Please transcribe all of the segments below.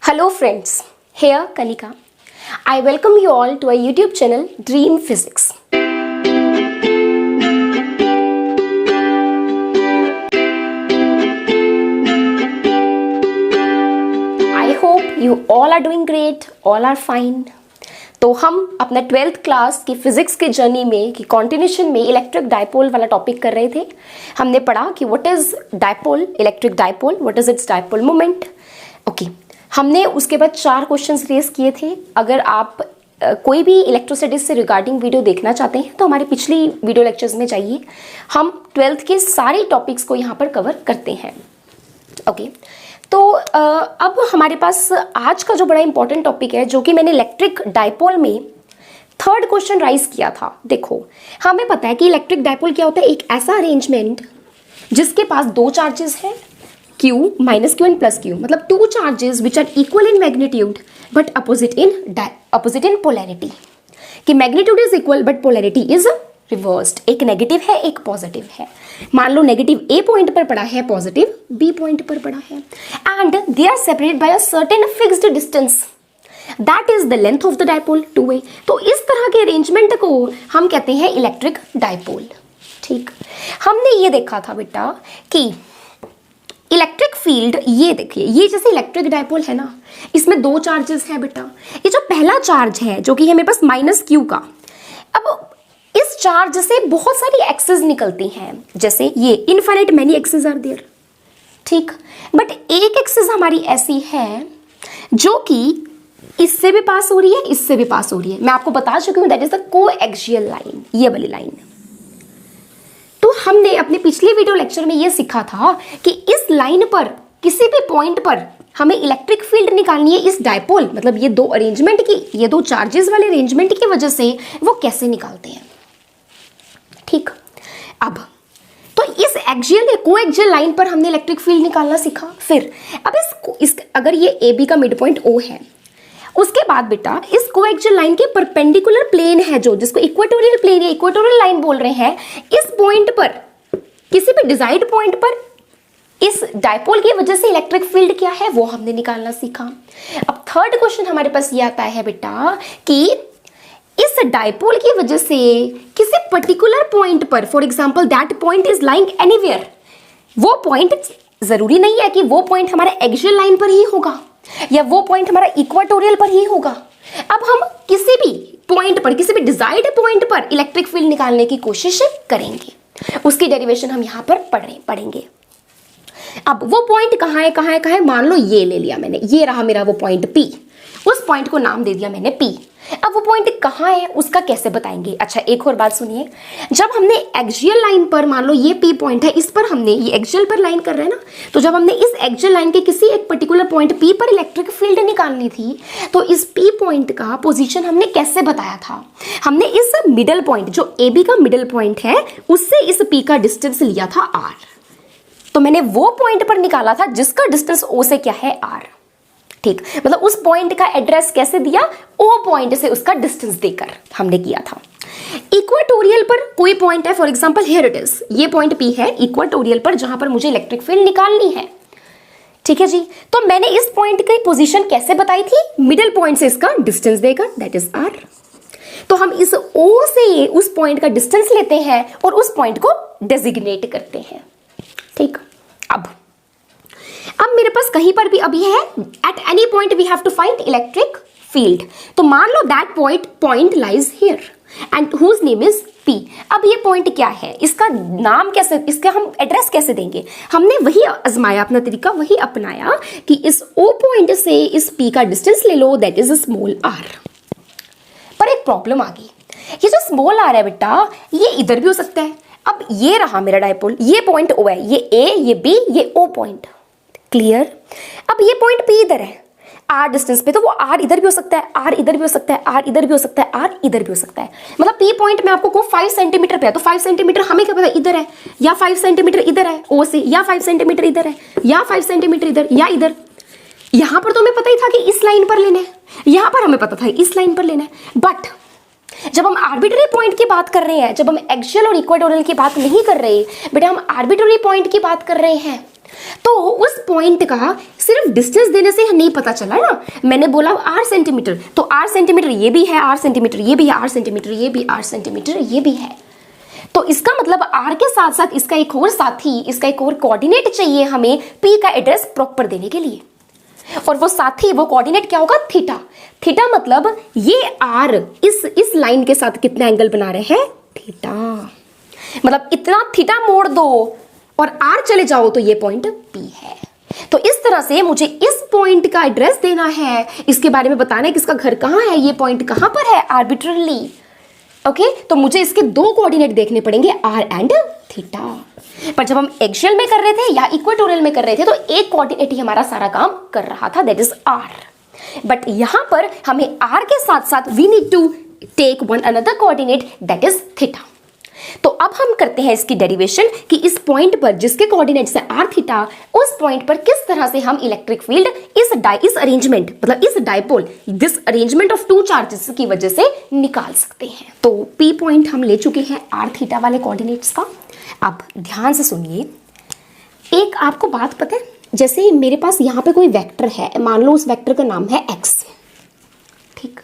Hello friends, here Kanika. I welcome you all to our YouTube channel Dream Physics. I hope you all are doing great, all are fine. तो हम अपना 12th class की physics की journey में की continuation में electric dipole वाला topic कर रहे थे। हमने पढ़ा कि what is dipole, electric dipole, what is it's dipole moment. Okay, हमने उसके बाद 4 क्वेश्चंस रेस किए थे। अगर आप कोई भी इलेक्ट्रोस्टैटिक्स से रिगार्डिंग वीडियो देखना चाहते हैं तो हमारे पिछली वीडियो लेक्चर्स में जाइए। हम 12th के सारे टॉपिक्स को यहाँ पर कवर करते हैं। ओके, तो अब हमारे पास आज का जो बड़ा इंपॉर्टेंट टॉपिक है, जो कि मैंने इलेक्ट्रिक डायपोल में 3rd क्वेश्चन राइज किया था। देखो, हमें पता है कि इलेक्ट्रिक डायपोल क्या होता है, एक ऐसा अरेंजमेंट जिसके पास 2 चार्जेस हैं, Q minus Q and plus Q, मतलब 2 charges which are equal in magnitude but opposite in polarity. कि magnitude is equal but polarity is reversed, एक नेगेटिव है एक पॉजिटिव है। मान लो नेगेटिव A पॉइंट पर पड़ा है, पॉजिटिव B पॉइंट पर पड़ा है, and they are separated by a certain fixed distance, that is the length of the dipole 2a। तो इस तरह के अरेंजमेंट को हम कहते हैं इलेक्ट्रिक डायपोल। ठीक, हमने ये देखा था बेटा कि इलेक्ट्रिक फील्ड, ये देखिए, ये जैसे इलेक्ट्रिक डायपोल है ना, इसमें 2 चार्जेस हैं बेटा। ये जो पहला चार्ज है जो कि है मेरे पास माइनस Q का, अब इस चार्ज से बहुत सारी एक्सेस निकलती हैं, जैसे ये infinite many axes are there. ठीक, बट एक एक्सेस हमारी ऐसी है जो कि इससे भी पास हो रही है, इससे भी पास हो रही है। मैं आपको बता चुकी हूं, that is the coaxial line, ये वाली लाइन। तो हमने अपने पिछले वीडियो लेक्चर में ये सीखा था कि इस लाइन पर किसी भी पॉइंट पर हमें इलेक्ट्रिक फील्ड निकालनी है। इस डायपोल, मतलब ये 2 अरेंजमेंट की, ये 2 चार्जेस वाले अरेंजमेंट की वजह से वो कैसे निकालते हैं। ठीक, अब तो इस एक्सियल या कोएक्सियल लाइन पर हमने इलेक्ट्रिक फील्ड निकालना सीखा। फिर अब इस अगर ये AB का मिड पॉइंट O है, उसके बाद बेटा इस कोएक्सियल लाइन के परपेंडिकुलर प्लेन है, जो जिसको इक्वेटोरियल प्लेन या इक्वेटोरियल लाइन बोल रहे हैं, इस पॉइंट पर, किसी भी डिजायर्ड पॉइंट पर इस डायपोल की वजह से इलेक्ट्रिक फील्ड क्या है वो हमने निकालना सीखा। अब 3rd क्वेश्चन हमारे पास ये आता है बेटा कि इस डायपोल की वजह से किसी पर्टिकुलर पॉइंट पर, for example that point is lying anywhere, वो पॉइंट जरूरी नहीं है कि वो पॉइंट हमारे एक्सियल लाइन पर ही होगा या वो पॉइंट हमारा इक्वाटोरियल पर ही होगा। अब हम किसी भी पॉइंट पर, किसी भी डिजायर्ड पॉइंट पर इलेक्ट्रिक फील्ड निकालने की कोशिश करेंगे। उसकी डेरिवेशन हम यहां पर पढ़ेंगे। अब वो पॉइंट कहाँ है, कहाँ है, कहाँ है? मान लो ये ले लिया मैंने, ये रहा मेरा वो पॉइंट P, उस पॉइंट को नाम दे दिया मैंने P। अब वो पॉइंट कहाँ है उसका कैसे बताएंगे? अच्छा, एक और बात सुनिए, जब हमने एक्सियल लाइन पर, मान लो ये P पॉइंट है, इस पर हमने, ये एक्सियल पर लाइन कर रहे हैं ना, तो जब हमने इस एक्सियल लाइन के किसी एक पर्टिकुलर पॉइंट P पर इलेक्ट्रिक फील्ड निकालनी थी, तो इस P पॉइंट का पोजीशन हमने कैसे बताया था? हमने इस मिडल पॉइंट, जो AB का मिडल पॉइंट है, उससे इस P का डिस्टेंस लिया था R। तो मैंने वो पॉइंट पर निकाला था जिसका डिस्टेंस O से क्या है, R। ठीक, मतलब उस पॉइंट का एड्रेस कैसे दिया, O पॉइंट से उसका डिस्टेंस देकर हमने किया था। इक्वाटोरियल पर कोई पॉइंट है, for example here it is, ये पॉइंट P है इक्वाटोरियल पर, जहां पर मुझे इलेक्ट्रिक फील्ड निकालनी है। ठीक है जी, तो मैंने इस पॉइंट की पोजीशन कैसे बताई थी? मिडिल पॉइंट से इसका डिस्टेंस देकर, दैट इज R। तो हम इस O से उस पॉइंट का डिस्टेंस लेते हैं और उस पॉइंट को डेजिग्नेट करते हैं। ठीक, अब मेरे पास कहीं पर भी अभी है, at any point we have to find electric field. तो मान लो that point lies here and whose name is P। अब ये पॉइंट क्या है, इसका नाम कैसे, इसका हम एड्रेस कैसे देंगे? हमने वही आजमाया, अपना तरीका वही अपनाया कि इस O पॉइंट से इस P का डिस्टेंस ले लो, दैट इज स्मॉल r। पर एक प्रॉब्लम आ गई, ये जो स्मॉल r है बेटा, ये इधर भी हो सकता है। अब ये रहा मेरा डायपोल, ये पॉइंट O है, ये A, ये B, ये O पॉइंट। क्लियर? अब ये पॉइंट P इधर है R डिस्टेंस पे, तो वो R इधर भी हो सकता है, R इधर भी हो सकता है, R इधर भी हो सकता है, R इधर भी हो सकता है। मतलब P पॉइंट में आपको 5 सेंटीमीटर पे है, तो 5 सेंटीमीटर हमें क्या पता है, इधर है, या 5 सेंटीमीटर इधर है O से, या 5 सेंटीमीटर इधर है, या 5 सेंटीमीटर इधर, या इधर। यहां पर तो हमें पता ही था कि इस लाइन पर लेना है, यहां पर हमें पता था इस लाइन पर लेना है। बट जब हम आर्बिट्ररी पॉइंट की बात कर रहे हैं, जब हम एक्सियल और इक्वाटोरियल की बात नहीं कर रहे, बेटा हम आर्बिट्ररी पॉइंट की बात कर रहे हैं, तो उस पॉइंट का सिर्फ डिस्टेंस देने से नहीं पता चला ना, मैंने बोला r सेंटीमीटर, तो r सेंटीमीटर ये भी है, r सेंटीमीटर ये भी है, r सेंटीमीटर ये भी, r सेंटीमीटर ये भी है। तो इसका मतलब r के साथ साथ इसका एक और साथी, इसका एक और कोऑर्डिनेट चाहिए हमें p का एड्रेस प्रॉपर देने के लिए। और वो साथी, वो कोऑर्डिनेट क्या होगा? थीटा। थीटा मतलब ये r इस लाइन के साथ कितना एंगल बना रहे हैं? थीटा। मतलब इतना थीटा मोड़ दो और r चले जाओ तो ये पॉइंट P है। तो इस तरह से मुझे इस पॉइंट का एड्रेस देना है, इसके बारे में बताना है कि इसका घर कहाँ है, ये पॉइंट कहाँ पर है आर्बिट्ररली। ओके, तो मुझे इसके दो कोऑर्डिनेट देखने पड़ेंगे, r एंड थीटा। पर जब हम एक्सियल में कर रहे थे या इक्वेटोरियल में कर रहे थे तो एक कोऑर्डिनेट ही हमारा सारा काम कर रहा था, दैट इज r। बट यहां पर हमें r के साथ साथ we need to take one another coordinate that is theta. तो अब हम करते हैं इसकी डेरिवेशन कि इस पॉइंट पर जिसके कोऑर्डिनेट्स है r थीटा, उस पॉइंट पर किस तरह से हम इलेक्ट्रिक फील्ड इस अरेंजमेंट, मतलब इस dipole, this arrangement of two charges की वजह से निकाल सकते हैं। तो P पॉइंट हम ले चुके हैं r थीटा वाले कोऑर्डिनेट्स का। अब ध्यान से सुनिए, एक आपको बात पता है, जैसे मेरे पास यहाँ पे कोई वेक्टर है, मान लो उस वेक्टर का नाम है x, ठीक,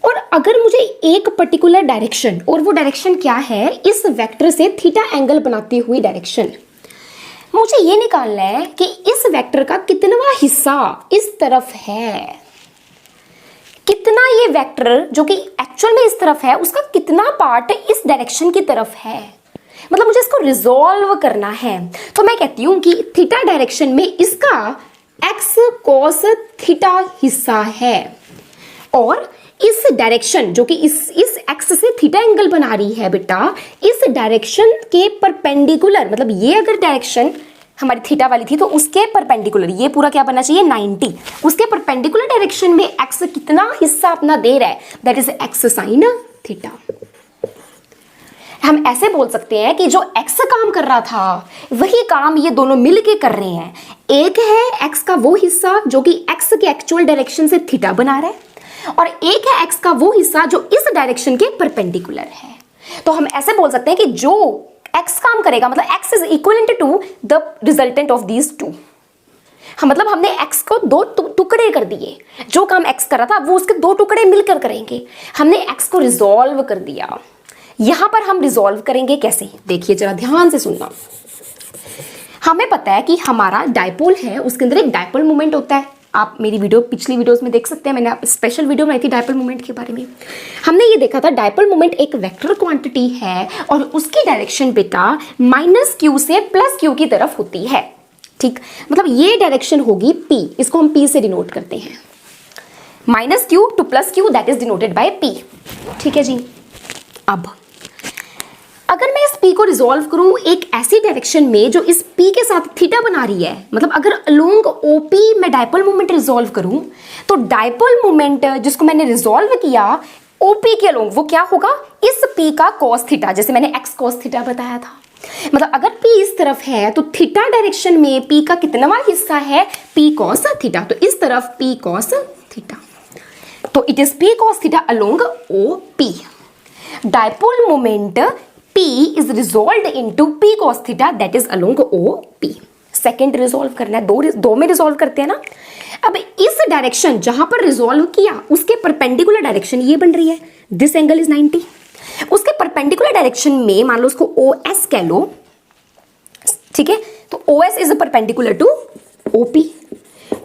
और अगर मुझे एक पर्टिकुलर डायरेक्शन, और वो डायरेक्शन क्या है, इस वेक्टर से थीटा एंगल बनाती हुई डायरेक्शन, मुझे ये निकालना है कि इस वेक्टर का कितनवा हिस्सा इस तरफ है, कितना ये वेक्टर जो कि एक्चुअल में इस तरफ है उसका कितना पार्ट इस डायरेक्शन की तरफ है, मतलब मुझे इसको रिजॉल्व करना है। तो मैं कहती हूं कि थीटा डायरेक्शन में इसका x cos थीटा हिस्सा है, और इस डायरेक्शन जो कि इस एक्स से थीटा एंगल बना रही है बेटा, इस डायरेक्शन के परपेंडिकुलर, मतलब ये अगर डायरेक्शन हमारी थीटा वाली थी तो उसके परपेंडिकुलर ये पूरा क्या बनना चाहिए 90, उसके परपेंडिकुलर डायरेक्शन में एक्स कितना हिस्सा अपना दे रहा है, that is x sine theta. हम ऐसे बोल सकते हैं कि जो एक्स काम कर रहा था वही काम ये दोनों मिलके कर रहे हैं। एक है एक्स का वो हिस्सा जो कि एक्स के एक्चुअल डायरेक्शन से थीटा बना रहा है, और एक है एक्स का वो हिस्सा जो इस डायरेक्शन के परपेंडिकुलर है। तो हम ऐसे बोल सकते हैं कि जो एक्स काम करेगा, मतलब x is equivalent to the resultant of these two. मतलब हमने एक्स को दो टुकड़े कर दिए, जो काम एक्स कर रहा था वो उसके दो टुकड़े मिलकर करेंगे। हमने एक्स को रिजॉल्व कर दिया। यहां पर हम रिजॉल्व करेंगे कैसे, देखिए जरा ध्यान से सुनना। हमें पता है कि हमारा डायपोल है, उसके अंदर एक डायपोल मोमेंट होता है। आप मेरी वीडियो पिछली वीडियोस में देख सकते हैं, मैंने स्पेशल वीडियो बनाई थी डायपोल मोमेंट के बारे में। हमने ये देखा था डायपोल मोमेंट एक वेक्टर क्वांटिटी है और उसकी डायरेक्शन बेटा -q से +q की तरफ होती है, ठीक। मतलब ये डायरेक्शन होगी p, इसको हम p से डिनोट करते हैं, -q to +q that is denoted by p, ठीक है जी। अब अगर मैं इस p को रिजॉल्व करूं एक ऐसी डायरेक्शन में जो इस p के साथ थीटा बना रही है, मतलब अगर अलोंग OP मैं डायपोल मोमेंट रिजॉल्व करूं तो डायपोल मोमेंट जिसको मैंने रिजॉल्व किया OP के अलोंग वो क्या होगा, इस p का cos थीटा, जैसे मैंने x cos थीटा बताया था। मतलब अगर p इस तरफ है तो थीटा डायरेक्शन में p का कितनावा हिस्सा है, p cos थीटा, तो इस तरफ p cos थीटा, तो it is p cos theta along OP। Dipole moment P is resolved into P cos theta that is along OP। Second resolve करना है, दो में रिजॉल्व करते हैं ना। अब इस डायरेक्शन जहां पर रिजॉल्व किया उसके परपेंडिकुलर डायरेक्शन ये बन रही है, दिस एंगल इज 90। उसके परपेंडिकुलर डायरेक्शन में मान लो उसको OS कह लो, ठीक है, तो OS is perpendicular to OP।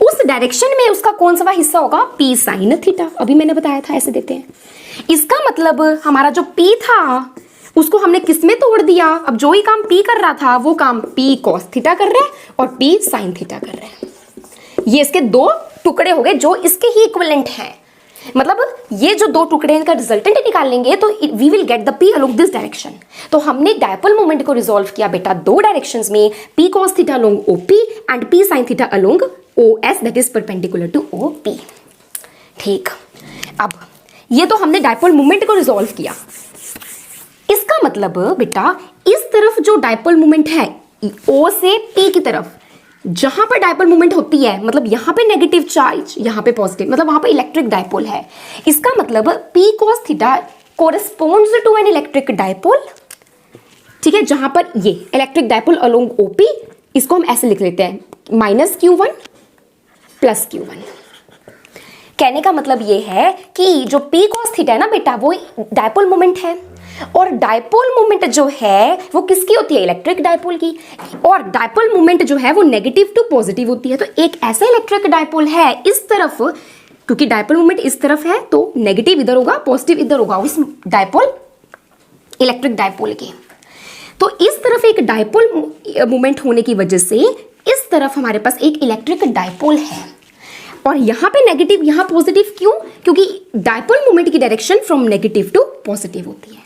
उस डायरेक्शन में उसका कौन सा हिस्सा होगा, P साइन थीटा, अभी मैंने बताया था ऐसे देते हैं। इसका मतलब हमारा जो P था उसको हमने किस में तोड़ दिया, अब जो ही काम P कर रहा था वो काम P cos थीटा कर रहा है और P sin थीटा कर रहा है। ये इसके दो टुकड़े हो गए जो इसके ही इक्विवेलेंट हैं। मतलब ये जो दो टुकड़े का रिजल्टेंट निकाल लेंगे तो we will get the P along this direction. तो हमने डायपोल मोमेंट को रिजॉल्व किया बेटा दो डायरेक्शंस में, P cos theta along OP and P sin theta along OS that is perpendicular to OP, ठीक। अब ये तो हमने डायपोल मोमेंट को रिजॉल्व किया। इसका मतलब बेटा इस तरफ जो डायपोल मोमेंट है O से P की तरफ, जहां पर डायपोल मोमेंट होती है, मतलब यहां पे नेगेटिव चार्ज यहां पे पॉजिटिव, मतलब वहां पे इलेक्ट्रिक डायपोल है। इसका मतलब P cos theta corresponds to an electric dipole, ठीक है, जहां पर ये इलेक्ट्रिक डायपोल अलोंग OP इसको हम ऐसे लिख लेते हैं -q1 + q1। कहने का मतलब ये है कि जो p cos थीटा है ना बेटा, वो डायपोल मोमेंट है, और डायपोल मोमेंट जो है वो किसकी होती है? इलेक्ट्रिक डायपोल की। और डायपोल मोमेंट जो है वो नेगेटिव टू पॉजिटिव होती है। तो एक ऐसा इलेक्ट्रिक डायपोल है इस तरफ, क्योंकि डायपोल मोमेंट इस तरफ है तो नेगेटिव इधर होगा, पॉजिटिव इधर होगा, इस डायपोल इलेक्ट्रिक डायपोल के। तो इस तरफ एक डायपोल मोमेंट होने की वजह से इस तरफ हमारे पास एक इलेक्ट्रिक डायपोल है, और यहां पे नेगेटिव यहां पॉजिटिव। क्यों? क्योंकि डायपोल मोमेंट की direction from negative to positive होती है।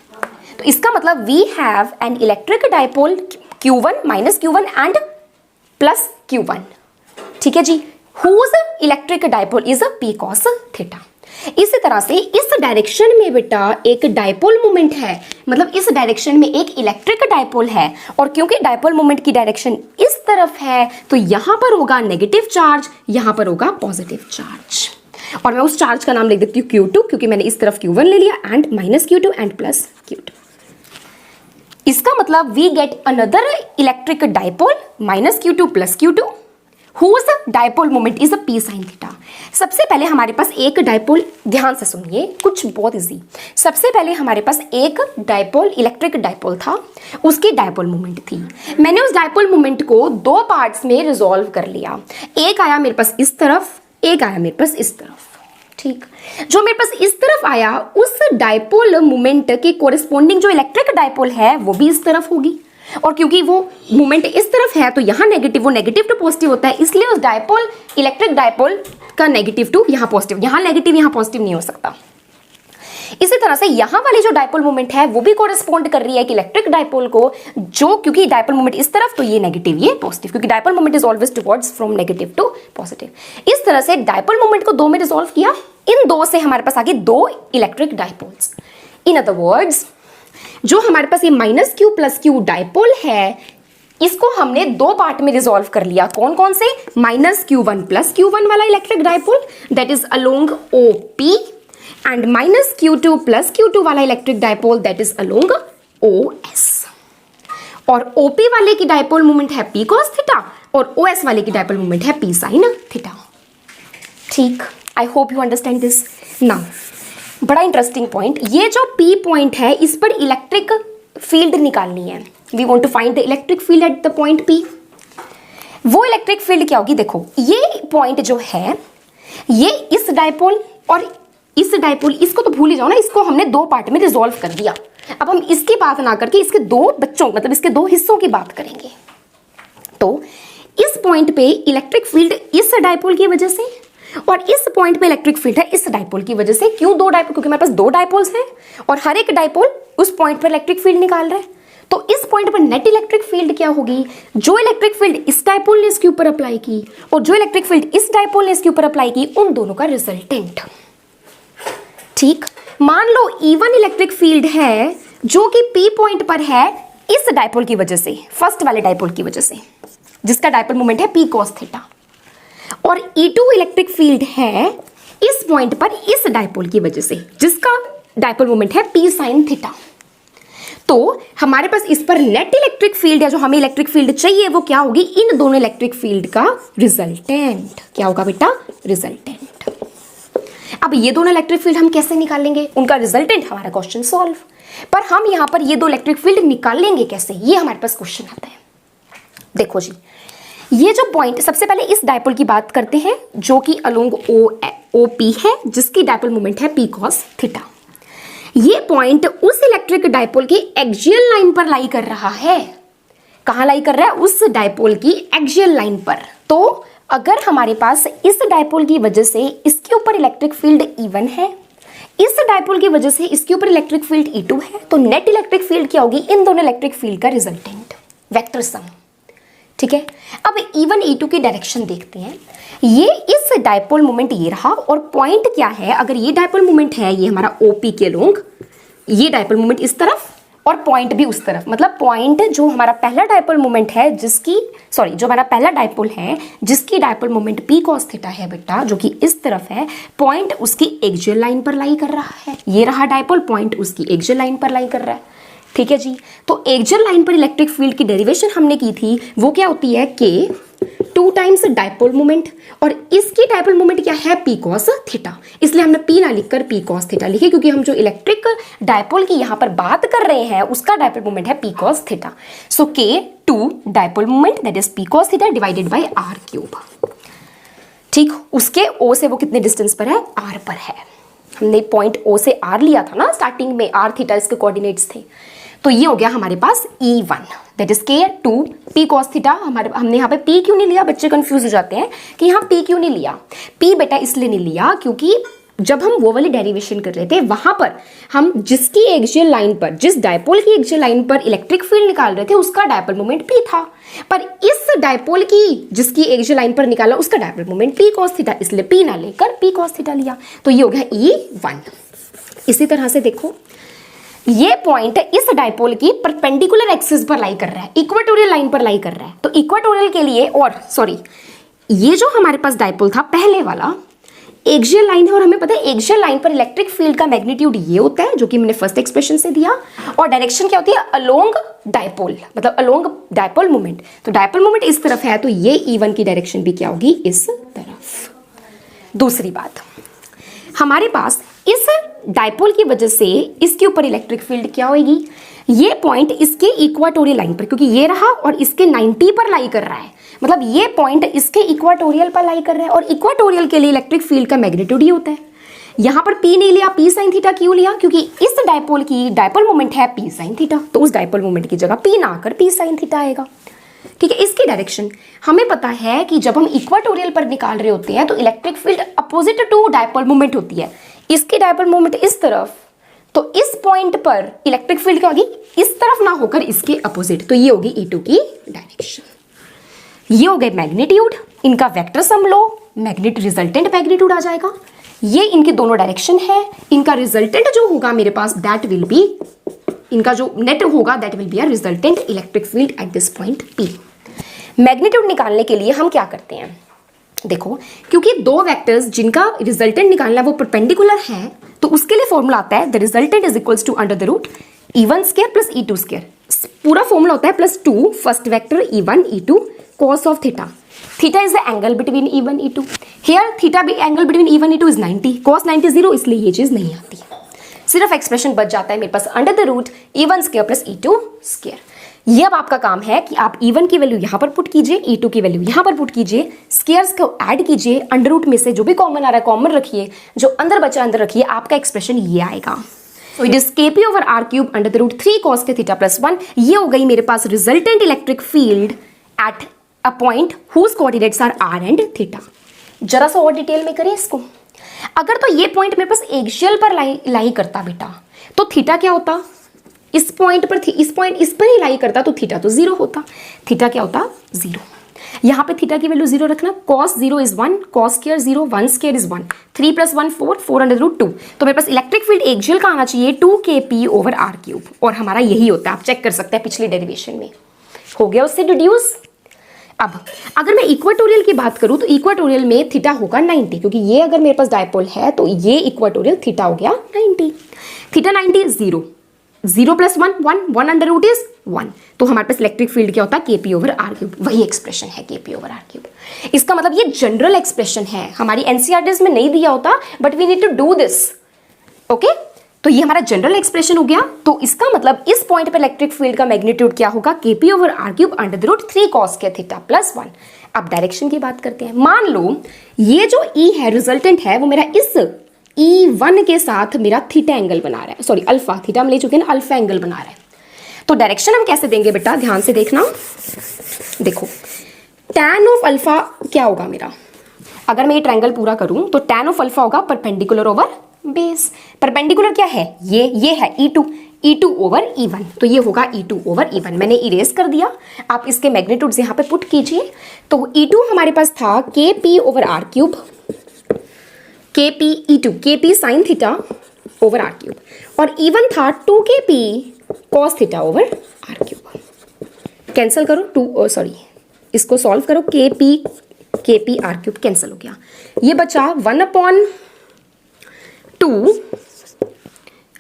तो इसका मतलब we have an electric dipole Q1 -Q1 and +Q1। ठीक है जी, whose electric dipole is P cos theta. इसी तरह से इस डायरेक्शन में बेटा एक डायपोल मोमेंट है, मतलब इस डायरेक्शन में एक इलेक्ट्रिक डायपोल है, और क्योंकि डायपोल मोमेंट की डायरेक्शन इस तरफ है तो यहां पर होगा नेगेटिव चार्ज, यहां पर होगा पॉजिटिव चार्ज। और मैं उस चार्ज का नाम लिख देती हूँ Q2, क्योंकि मैंने इस तरफ Q1 ले लिया, एंड -Q2 एंड +Q2। इसका मतलब we get another electric dipole -Q2 + Q2 whose dipole moment is P sin theta. सबसे पहले हमारे पास एक डायपोल, ध्यान से सुनिए, कुछ बहुत इजी। सबसे पहले हमारे पास एक डायपोल, इलेक्ट्रिक डायपोल था, उसकी डायपोल मोमेंट थी। मैंने उस डायपोल मोमेंट को दो पार्ट्स में रिजॉल्व कर लिया। एक आया मेरे पास इस तरफ, एक आया मेरे पास इस तरफ। ठीक, जो मेरे पास इस तरफ आया उस डायपोल मोमेंट के कोरिस्पोंडिंग जो इलेक्ट्रिक डायपोल है वो भी इस तरफ होगी, और क्योंकि वो मोमेंट इस तरफ है तो यहाँ नेगेटिव, वो नेगेटिव टू पॉजिटिव होता है, इसलिए उस डायपोल, इलेक्ट्रिक डायपोल का नेगेटिव टू यहाँ पॉजिटिव, यहाँ नेगेटिव यहाँ पॉजिटिव नहीं हो सकता। इसी तरह से यहाँ वाली जो डायपोल मोमेंट है वो भी कोरिस्पोंड कर रही है कि इलेक्ट्रिक डायपोल को, जो क्योंकि डायपोल मोमेंट इस तरफ तो ये नेगेटिव, ये पॉजिटिव, क्योंकि dipole moment is always towards from negative to positive. इस तरह से डायपोल मोमेंट को दो में रिजॉल्व किया, इन दो से हमारे पास आगे दो electric dipoles. In other words, जो हमारे पास ये -Q + Q डायपोल है, इसको हमने दो पार्ट में रिजॉल्व कर लिया। कौन कौन से? -Q1 + Q1 वाला electric dipole that is along OP, and -Q2 + Q2 वाला electric dipole that is along OS। और OP वाले की डायपोल मोमेंट है P cos थीटा, और OS वाले की डायपोल मोमेंट है P sin थीटा। ठीक, आई hope you understand this. Now बड़ा इंटरेस्टिंग पॉइंट, ये जो P पॉइंट है इस पर इलेक्ट्रिक फील्ड निकालनी है। We want to find the electric field at the point P। वो इलेक्ट्रिक फील्ड क्या होगी? देखो, ये पॉइंट जो है, ये इस डायपोल और इस डायपोल, इसको तो भूल ही जाओ ना, इसको हमने दो पार्ट में रिजॉल्व कर दिया। अब हम इसकी बात ना करके इसके दो बच्चों, मतलब इसके दो हिस्सों की बात करेंगे। तो इस पॉइंट पे इलेक्ट्रिक फील्ड इस डायपोल की वजह से, और इस पॉइंट पे इलेक्ट्रिक फील्ड है इस डायपोल की वजह से। क्यों दो डायपोल? क्योंकि हमारे पास दो डायपोल्स हैं और हर एक डायपोल उस पॉइंट पर इलेक्ट्रिक फील्ड निकाल रहा है। तो इस पॉइंट पर नेट इलेक्ट्रिक फील्ड क्या होगी? जो इलेक्ट्रिक फील्ड इस डायपोल ने इसके ऊपर अप्लाई की और जो इलेक्ट्रिक फील्ड इस डायपोल ने इसके ऊपर अप्लाई की, उन दोनों का रिजल्टेंट। ठीक, मान लो E1 इलेक्ट्रिक फील्ड है जो कि P पॉइंट पर है इस डायपोल की वजह से, फर्स्ट वाले डायपोल की वजह से, जिसका डायपोल मोमेंट है P cos थीटा, और E2 इलेक्ट्रिक फील्ड है इस पॉइंट पर इस डायपोल की वजह से, जिसका डायपोल मोमेंट है P sin थीटा। तो हमारे पास इस पर नेट इलेक्ट्रिक फील्ड है, जो हमें इलेक्ट्रिक फील्ड चाहिए, वो क्या होगी? इन दोनों इलेक्ट्रिक फील्ड का रिजल्टेंट। क्या होगा बेटा? रिजल्टेंट। अब ये दोनों इलेक्ट्रिक फील्ड हम कैसे निकालेंगे? उनका रिजल्टेंट, हमारा क्वेश्चन सॉल्व। पर हम यहां पर ये दो इलेक्ट्रिक फील्ड निकालेंगे कैसे, ये हमारे पास क्वेश्चन आता है। देखो जी, ये जो पॉइंट, सबसे पहले इस डायपोल की बात करते हैं जो कि अलोंग OP है, जिसकी डायपोल मोमेंट है P cos थीटा। ये पॉइंट उस इलेक्ट्रिक डायपोल की एक्सियल लाइन पर लाई कर रहा है। कहां लाई कर रहा है? उस डायपोल की एक्सियल लाइन पर। तो अगर हमारे पास इस डायपोल की वजह से इसके ऊपर इलेक्ट्रिक फील्ड E1 है, इस डायपोल की वजह से इसके ऊपर इलेक्ट्रिक फील्ड E2 है, तो नेट इलेक्ट्रिक फील्ड क्या होगी? इन दोनों इलेक्ट्रिक फील्ड का रिजल्टेंट, वेक्टर सम। ठीक है, अब E1 E2 की डायरेक्शन देखते हैं। ये इस डायपोल मोमेंट ये रहा, और पॉइंट क्या है? अगर ये डायपोल मोमेंट है, ये हमारा OP के लोग, ये डायपोल मोमेंट इस तरफ और पॉइंट भी उस तरफ, मतलब पॉइंट जो हमारा पहला डायपोल मोमेंट है, जो हमारा पहला डायपोल है जिसकी dipole moment P cos theta है बेटा, जो कि इस तरफ है, पॉइंट उसकी एक्सियल लाइन पर लाई कर रहा है। ये रहा डायपोल, पॉइंट उसकी एक्सियल लाइन पर लाई कर रहा है। ठीक है जी। तो एक्सियल लाइन पर इलेक्ट्रिक फील्ड की डेरिवेशन हमने की थी, वो क्या होती है के 2 टाइम्स डायपोल मोमेंट, और इसकी डायपोल मोमेंट क्या है पी कॉस थीटा, इसलिए हमने पी ना लिखकर पी कॉस थीटा लिखे, क्योंकि हम जो इलेक्ट्रिक डायपोल की यहाँ पर बात कर रहे हैं उसका डायपोल मोमेंट है p cos theta. So k 2 dipole moment that is p cos theta divided by r cube. ठीक, उसके ओ से वो कितने डिस्टेंस पर है, आर पर है। हमने पॉइंट ओ से आर लिया था ना स्टार्टिंग में, आर थीटा इसके कोऑर्डिनेट्स थे। तो ये हो गया हमारे पास E1 दैट इज के 2 पी कॉस थीटा। हमने यहाँ पे पी क्यों नहीं लिया, बच्चे कंफ्यूज हो जाते हैं कि यहाँ पी क्यों नहीं लिया। पी बेटा इसलिए नहीं लिया क्योंकि जब हम वो वाली डेरिवेशन कर रहे थे वहां पर हम जिसकी एक्सियल लाइन पर, जिस डायपोल की एक्सियल लाइन पर इलेक्ट्रिक फील्ड निकाल रहे थे उसका डायपोल मोमेंट पी था, पर इस डायपोल की जिसकी एक्सियल लाइन पर निकाला उसका dipole moment P cos theta, इसलिए पी ना लेकर पी कॉस थीटा लिया। तो ये हो गया E1। इसी तरह से देखो ये पॉइंट इस डायपोल की परपेंडिकुलर एक्सिस पर लाई कर रहा है, इक्वेटोरियल लाइन पर लाई कर रहा है। तो इक्वेटोरियल के लिए, और सॉरी ये जो हमारे पास डायपोल था पहले वाला एक्सियल लाइन है, और हमें पता है एक्सियल लाइन पर इलेक्ट्रिक फील्ड का मैग्नीट्यूड ये होता है जो कि मैंने फर्स्ट एक्सप्रेशन से दिया, और डायरेक्शन क्या होती है अलोंग डायपोल, मतलब अलोंग डायपोल मोमेंट। तो डायपोल मोमेंट इस तरफ है तो ये E1 की डायरेक्शन भी क्या होगी, इस तरफ। दूसरी बात, हमारे पास इस डायपोल की वजह से इसके ऊपर इलेक्ट्रिक फील्ड क्या होगी, ये पॉइंट इसके इक्वाटोरियल लाइन पर, क्योंकि ये रहा और इसके 90 पर लाई कर रहा है, मतलब ये पॉइंट इसके इक्वाटोरियल पर लाई कर रहा है, और इक्वाटोरियल के लिए इलेक्ट्रिक फील्ड का मैग्नीट्यूड ही होता है। यहां पर पी नहीं लिया, पी साइन थीटा क्यों लिया, क्योंकि इस डायपोल की डायपोल मोमेंट है पी साइन थीटा, तो उस डायपोल मोमेंट की जगह पी ना आकर पी साइन थीटा आएगा। ठीक है, इसकी डायरेक्शन हमें पता है कि जब हम इक्वाटोरियल पर निकाल रहे होते हैं तो electric field opposite to dipole moment होती है। इसकी डायपोल मोमेंट इस तरफ, तो इस पॉइंट पर इलेक्ट्रिक फील्ड क्या होगी, इस तरफ ना होकर इसके अपोजिट, तो ये होगी E2 की डायरेक्शन। ये हो गए मैग्नीट्यूड, इनका वेक्टर सम लो, मैग्नीट्यूड रिजल्टेंट मैग्नीट्यूड आ जाएगा। ये इनकी दोनों डायरेक्शन है, इनका रिजल्टेंट जो होगा मेरे पास दैट विल बी, इनका जो नेट होगा that will be a resultant electric field at this point P। Magnitude निकालने के लिए हम क्या करते हैं, देखो क्योंकि दो वेक्टर्स जिनका रिजल्टेंट निकालना है वो परपेंडिकुलर है, तो उसके लिए फॉर्मूला आता है the resultant is equals to under the root E1 square plus E2 square. पूरा फॉर्मूला होता है +2 first vector E1 E2 cos of theta. Theta is the angle between E1 E2, here theta भी angle between E1 E2 is 90, cos 90 0, इसलिए ये चीज नहीं आती, सिर्फ एक्सप्रेशन बच जाता है मेरे पास under the root E1 square plus E2 square. ये अब आपका काम है कि आप E1 की वैल्यू यहां पर पुट कीजिए, E2 की वैल्यू यहां पर पुट कीजिए, स्क्वायर्स को ऐड कीजिए, अंडर रूट में से जो भी कॉमन आ रहा है कॉमन रखिए, जो अंदर बचा अंदर रखिए, आपका एक्सप्रेशन ये आएगा। So it is KP over R cube under the root 3 cos के थीटा प्लस 1। ये हो गई मेरे पास resultant electric field at a point whose coordinates are R and theta. जरा सा और डिटेल में करें इसको। अगर तो ये पॉइंट मेरे पास एक्सियल पर लाई करता बेटा, तो थीटा क्या होता, इस पॉइंट पर थी, इस पॉइंट इस पर ही लाई करता तो थीटा तो 0 होता, थीटा क्या होता 0। यहाँ पे थीटा की वैल्यू 0 रखना, cos 0 is 1, cos square 0, 1 square is 1, 3 + 1 4, 4 under root 2। तो मेरे पास इलेक्ट्रिक फील्ड एक्सियल का आना चाहिए 2kP ओवर R क्यूब, और हमारा यही होता है, आप चेक कर सकते हैं पिछली डेरिवेशन में हो गया उससे डिड्यूस। अब अगर मैं इक्वाटोरियल की बात करूं तो इक्वाटोरियल में थीटा होगा 90, क्योंकि ये अगर मेरे पास डायपोल है तो ये इक्वाटोरियल थीटा हो गया 90, थीटा 90 0, 0 + 1 1, 1 अंडर रूट इज 1, तो हमारे पास इलेक्ट्रिक फील्ड क्या होता है KP ओवर R क्यूब, वही एक्सप्रेशन है KP ओवर R क्यूब। इसका मतलब ये जनरल एक्सप्रेशन है, हमारी NCERTs में नहीं दिया होता, but we need to do this, okay. तो ये हमारा जनरल एक्सप्रेशन हो गया। तो इसका मतलब इस पॉइंट पे इलेक्ट्रिक फील्ड का मैग्नीट्यूड क्या होगा, KP over R cube under the root 3 cos के थीटा प्लस 1। अब डायरेक्शन की बात करते हैं। मान लो ये जो E है रिजल्टेंट है वो मेरा इस E1 के साथ मेरा थीटा एंगल बना रहा है, सॉरी अल्फा, थीटा हम ले चुके हैं ना, अल्फा एंगल बना रहा है। तो डायरेक्शन हम कैसे देंगे बेटा, ध्यान से देखना। देखो tan ऑफ अल्फा क्या होगा मेरा, अगर मैं ये ट्रायंगल पूरा करूं तो tan ऑफ अल्फा होगा परपेंडिकुलर ओवर बेस। परपेंडिकुलर क्या है, ये है E2 ओवर E1, तो ये होगा E2 ओवर E1। मैंने इरेज कर दिया, आप इसके मैग्नीट्यूड्स यहाँ पे पुट कीजिए। तो E2 हमारे पास था KP over R cube, KP sine theta over R cube, और E1 था 2kP cos theta over R cube. Cancel करो इसको सॉल्व करो, KP R क्यूब कैंसिल हो गया, ये बचा 1/2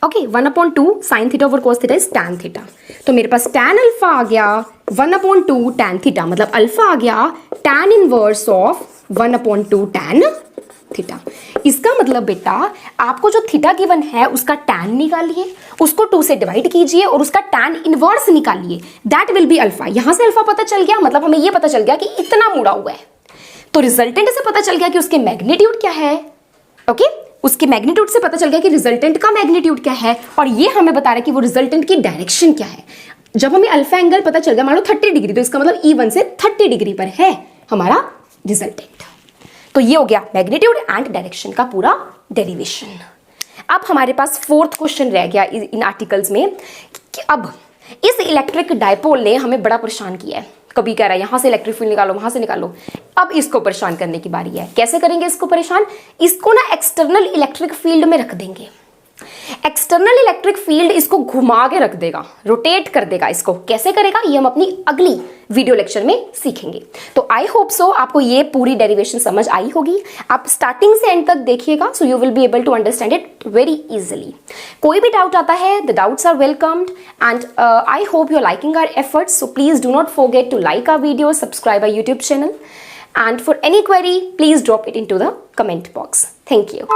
okay 1/2 sine theta over cos theta is tan theta. तो मेरे पास टैन अल्फा आ गया 1/2 टैन थीटा, मतलब अल्फा आ गया tan inverse of 1/2 tan theta. इसका मतलब बेटा आपको जो थीटा गिवन है उसका टैन निकालिए, उसको 2 से डिवाइड कीजिए और उसका टैन इनवर्स निकालिए, दैट विल बी अल्फा। यहां से अल्फा पता चल गया, मतलब हमें यह पता चल गया कि इतना मुड़ा हुआ है। तो रिजल्टेंट से पता चल गया कि उसके मैग्नीट्यूड क्या है। ओके उसके मैग्नीट्यूड से पता चल गया कि रिजल्टेंट का मैग्नीट्यूड क्या है, और ये हमें बता रहा है कि वो रिजल्टेंट की डायरेक्शन क्या है। जब हमें अल्फा एंगल पता चल गया मान लो 30 डिग्री, तो इसका मतलब E1 से 30 डिग्री पर है हमारा रिजल्टेंट। तो ये हो गया मैग्नीट्यूड एंड डायरेक्शन का पूरा डेरिवेशन। अब हमारे पास 4th क्वेश्चन रह गया इन आर्टिकल्स में कि अब इस इलेक्ट्रिक डायपोल ने हमें बड़ा परेशान किया है। कभी कह रहा है यहां से इलेक्ट्रिक फील्ड निकालो, वहां से निकालो। अब इसको परेशान करने की बारी है। कैसे करेंगे इसको परेशान? इसको ना एक्सटर्नल इलेक्ट्रिक फील्ड में रख देंगे। एक्सटर्नल इलेक्ट्रिक फील्ड इसको घुमा के रख देगा, रोटेट कर देगा इसको। कैसे करेगा ये हम अपनी अगली वीडियो लेक्चर में सीखेंगे। तो आई होप सो आपको ये पूरी डेरिवेशन समझ आई होगी। आप स्टार्टिंग से एंड तक देखिएगा, so you will be able to understand it very easily. कोई भी डाउट आता है, the doubts are welcomed and I hope you are liking our efforts. So please do not forget to like our video, subscribe our YouTube channel, and for any query please drop it into the comment box. Thank you.